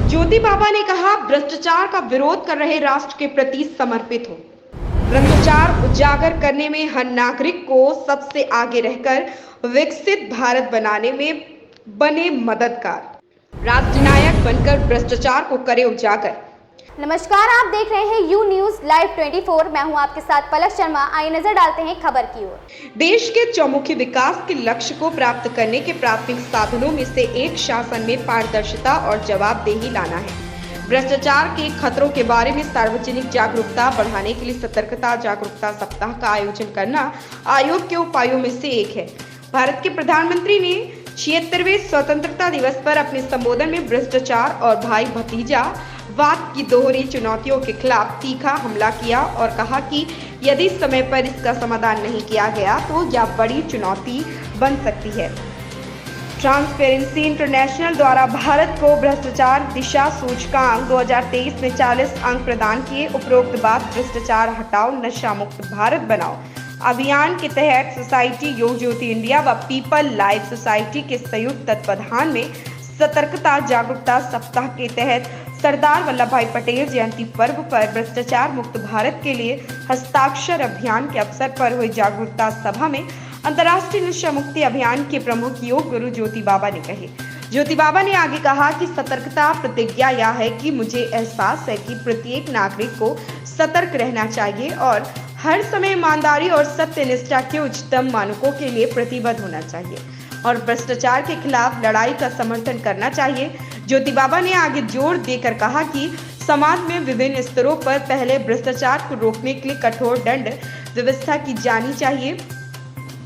ज्योति बाबा ने कहा, भ्रष्टाचार का विरोध कर रहे राष्ट्र के प्रति समर्पित हो। भ्रष्टाचार उजागर करने में हर नागरिक को सबसे आगे रहकर विकसित भारत बनाने में बने मददगार। राष्ट्र नायक बनकर भ्रष्टाचार को करे उजागर। नमस्कार, आप देख रहे हैं यू न्यूज लाइव 24। मैं हूं आपके साथ पलक शर्मा। आइए नजर डालते हैं खबर की ओर। देश के चौमुखी विकास के लक्ष्य को प्राप्त करने के प्राथमिक साधनों में से एक शासन में पारदर्शिता और जवाबदेही लाना है। भ्रष्टाचार के खतरों के बारे में सार्वजनिक जागरूकता बढ़ाने के लिए सतर्कता जागरूकता सप्ताह का आयोजन करना आयोग के उपायों में से एक है। भारत के प्रधानमंत्री ने 76वें स्वतंत्रता दिवस पर अपने संबोधन में भ्रष्टाचार और भाई भतीजा वाद की दोहरी चुनौतियों के खिलाफ तीखा हमला किया और कहा कि यदि समय पर इसका समाधान नहीं किया गया तो यह बड़ी चुनौती बन सकती है। ट्रांसपेरेंसी इंटरनेशनल द्वारा भारत को भ्रष्टाचार दिशा सूचकांक 2023 में 40 अंक प्रदान किए। उपरोक्त बात भ्रष्टाचार हटाओ नशा मुक्त भारत बनाओ अभियान के तहत सोसाइटी योग ज्योति इंडिया व पीपल लाइफ सोसाइटी के संयुक्त तत्वाधान में सतर्कता जागरूकता सप्ताह के तहत सरदार वल्लभ भाई पटेल जयंती पर्व पर भ्रष्टाचार मुक्त भारत के लिए हस्ताक्षर अभियान के अवसर पर हुई जागरूकता सभा में अंतर्राष्ट्रीय नशा मुक्ति अभियान के प्रमुख योग गुरु ज्योति बाबा ने कहे। ज्योति बाबा ने आगे कहा कि सतर्कता प्रतिज्ञा यह है कि मुझे एहसास है कि प्रत्येक नागरिक को सतर्क रहना चाहिए और हर समय ईमानदारी और सत्य निष्ठा के उच्चतम मानकों के लिए प्रतिबद्ध होना चाहिए और भ्रष्टाचार के खिलाफ लड़ाई का समर्थन करना चाहिए। ज्योति बाबा ने आगे जोर देकर कहा कि समाज में विभिन्न स्तरों पर पहले भ्रष्टाचार को रोकने के लिए कठोर दंड व्यवस्था की जानी चाहिए।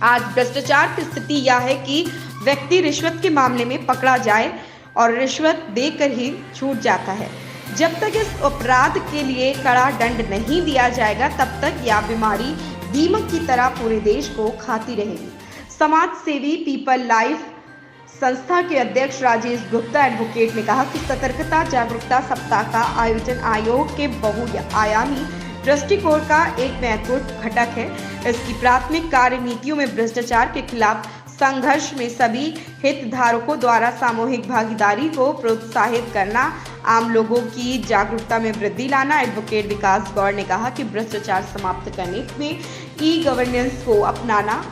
आज भ्रष्टाचार की स्थिति यह है कि व्यक्ति रिश्वत के मामले में पकड़ा जाए और रिश्वत देकर ही छूट जाता है। जब तक इस अपराध के लिए कड़ा दंड नहीं दिया जाएगा तब तक यह बीमारी दीमक की तरह पूरे देश को खाती रहेगी। समाज सेवी पीपल लाइफ संस्था के अध्यक्ष राजेश गुप्ता एडवोकेट ने कहा कि सतर्कता जागरूकता सप्ताह का आयोजन आयोग के बहुआयामी दृष्टिकोण का एक महत्वपूर्ण घटक है। इसकी प्राथमिक कार्य नीतियों में भ्रष्टाचार के खिलाफ संघर्ष में सभी हितधारकों द्वारा सामूहिक भागीदारी को प्रोत्साहित करना, आम लोगों की जागरूकता में वृद्धि लाना। एडवोकेट विकास गौड़ ने कहा कि भ्रष्टाचार समाप्त करने में ई गवर्नेंस को अपनाना,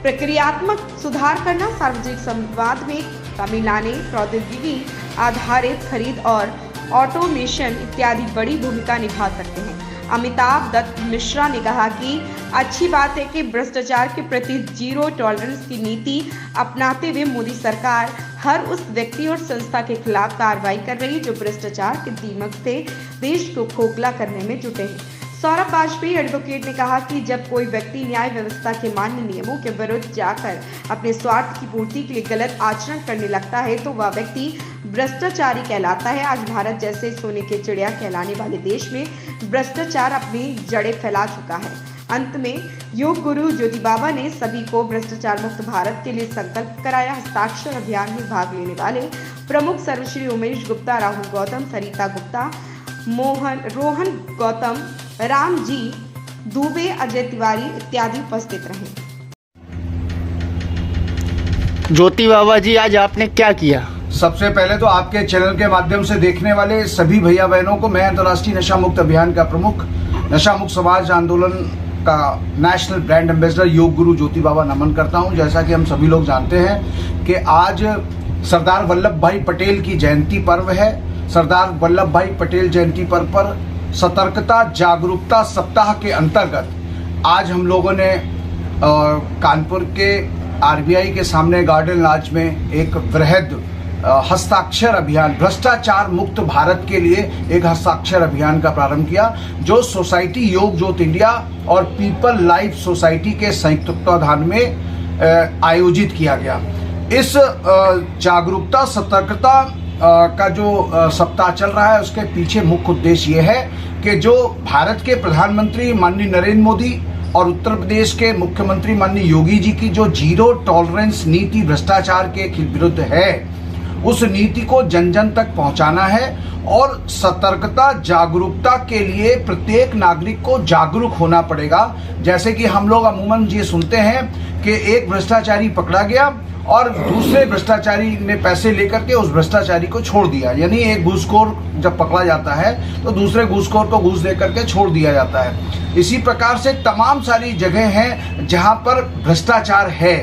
प्रक्रियात्मक सुधार करना, सार्वजनिक संवाद में कमी लाने, प्रौद्योगिकी आधारित खरीद और ऑटोमेशन इत्यादि बड़ी भूमिका निभा सकते हैं। अमिताभ दत्त मिश्रा ने कहा कि अच्छी बात है कि भ्रष्टाचार के प्रति जीरो टॉलरेंस की नीति अपनाते हुए मोदी सरकार हर उस व्यक्ति और संस्था के खिलाफ कार्रवाई कर रही है जो भ्रष्टाचार के दीमक से देश को खोखला करने में जुटे हैं। सौरभ वाजपेयी एडवोकेट ने कहा कि जब कोई व्यक्ति न्याय व्यवस्था के मान्य नियमों के विरुद्ध जाकर अपने स्वार्थ की पूर्ति के लिए गलत आचरण करने लगता है तो वह व्यक्ति भ्रष्टाचारी कहलाता है। आज भारत जैसे सोने के चिड़िया कहलाने वाले देश में भ्रष्टाचार अपनी जड़ें फैला चुका है। अंत में योग गुरु ज्योति बाबा ने सभी को भ्रष्टाचार मुक्त भारत के लिए संकल्प कराया। हस्ताक्षर अभियान में भाग लेने वाले प्रमुख सर्वश्री उमेश गुप्ता, राहुल गौतम, सरिता गुप्ता, रोहन गौतम, राम जी दुबे, अजय तिवारी इत्यादि उपस्थित रहे। ज्योति बाबा जी, आज आपने क्या किया? सबसे पहले तो आपके चैनल के माध्यम से देखने वाले सभी भैया बहनों को मैं अंतर्राष्ट्रीय नशा मुक्त अभियान का प्रमुख, नशा मुक्त समाज आंदोलन का national brand ambassador yoga guru ज्योति बाबा नमन करता हूं। जैसा कि हम सभी लोग जानते हैं कि आज सरदार वल्लभ भाई पटेल की जयंती पर्व है। सरदार वल्लभ भाई पटेल जयंती पर्व पर सतर्कता जागरूकता सप्ताह के अंतर्गत आज हम लोगों ने कानपुर के आरबीआई के सामने गार्डन लॉज में एक वृहद हस्ताक्षर अभियान, भ्रष्टाचार मुक्त भारत के लिए एक हस्ताक्षर अभियान का प्रारंभ किया, जो सोसाइटी योग ज्योति इंडिया और पीपल लाइफ सोसाइटी के संयुक्त तत्वाधान में आयोजित किया गया। इस जागरूकता सतर्कता का जो सप्ताह चल रहा है उसके पीछे मुख्य उद्देश्य ये है कि जो भारत के प्रधानमंत्री माननीय नरेंद्र मोदी और उत्तर प्रदेश के मुख्यमंत्री माननीय योगी जी की जो जीरो टॉलरेंस नीति भ्रष्टाचार के विरुद्ध है, उस नीति को जन जन तक पहुंचाना है और सतर्कता जागरूकता के लिए प्रत्येक नागरिक को जागरूक होना पड़ेगा। जैसे कि हम लोग अमूमन ये सुनते हैं कि एक भ्रष्टाचारी पकड़ा गया और दूसरे भ्रष्टाचारी ने पैसे लेकर के उस भ्रष्टाचारी को छोड़ दिया। यानी एक घूसखोर जब पकड़ा जाता है तो दूसरे घूसखोर को घूस देकर के छोड़ दिया जाता है। इसी प्रकार से तमाम सारी जगह हैं जहां पर भ्रष्टाचार है।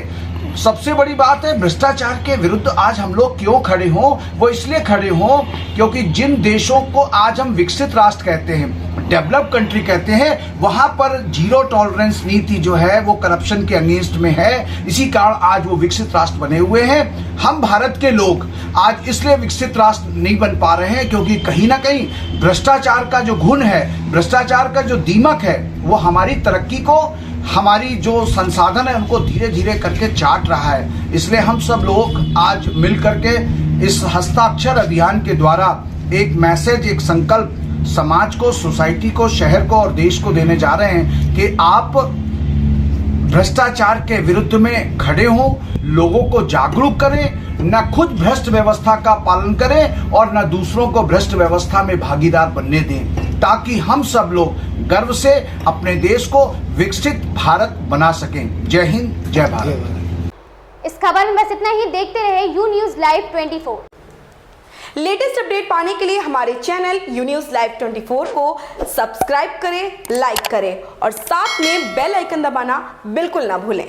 सबसे बड़ी बात है, भ्रष्टाचार के विरुद्ध आज हम लोग क्यों खड़े हों? वो इसलिए खड़े हों क्योंकि जिन देशों को आज हम विकसित राष्ट्र कहते हैं, डेवलप कंट्री कहते हैं, वहां पर जीरो टॉलरेंस नीति जो है वो करप्शन के अगेंस्ट में है। इसी कारण आज वो विकसित राष्ट्र बने हुए हैं। हम भारत के लोग आज इसलिए विकसित राष्ट्र नहीं बन पा रहे हैं क्योंकि कहीं ना कहीं भ्रष्टाचार का जो गुण है, भ्रष्टाचार का जो दीमक है, वो हमारी तरक्की को, हमारी जो संसाधन है उनको धीरे धीरे करके चाट रहा है। इसलिए हम सब लोग आज मिल करके इस हस्ताक्षर अभियान के द्वारा एक मैसेज, एक संकल्प समाज को, सोसाइटी को, शहर को और देश को देने जा रहे हैं कि आप भ्रष्टाचार के विरुद्ध में खड़े हों, लोगों को जागरूक करें, न खुद भ्रष्ट व्यवस्था का पालन करें और न दूसरों को भ्रष्ट व्यवस्था में भागीदार बनने दें, ताकि हम सब लोग गर्व से अपने देश को विकसित भारत बना सकें। जय हिंद, जय भारत। इस खबर में बस इतना ही। देखते रहे you news live 24। Latest update पाने के लिए हमारे चैनल यू न्यूज़ लाइव 24 को सब्सक्राइब करें, लाइक करें और साथ में बेल आइकन दबाना बिल्कुल ना भूलें।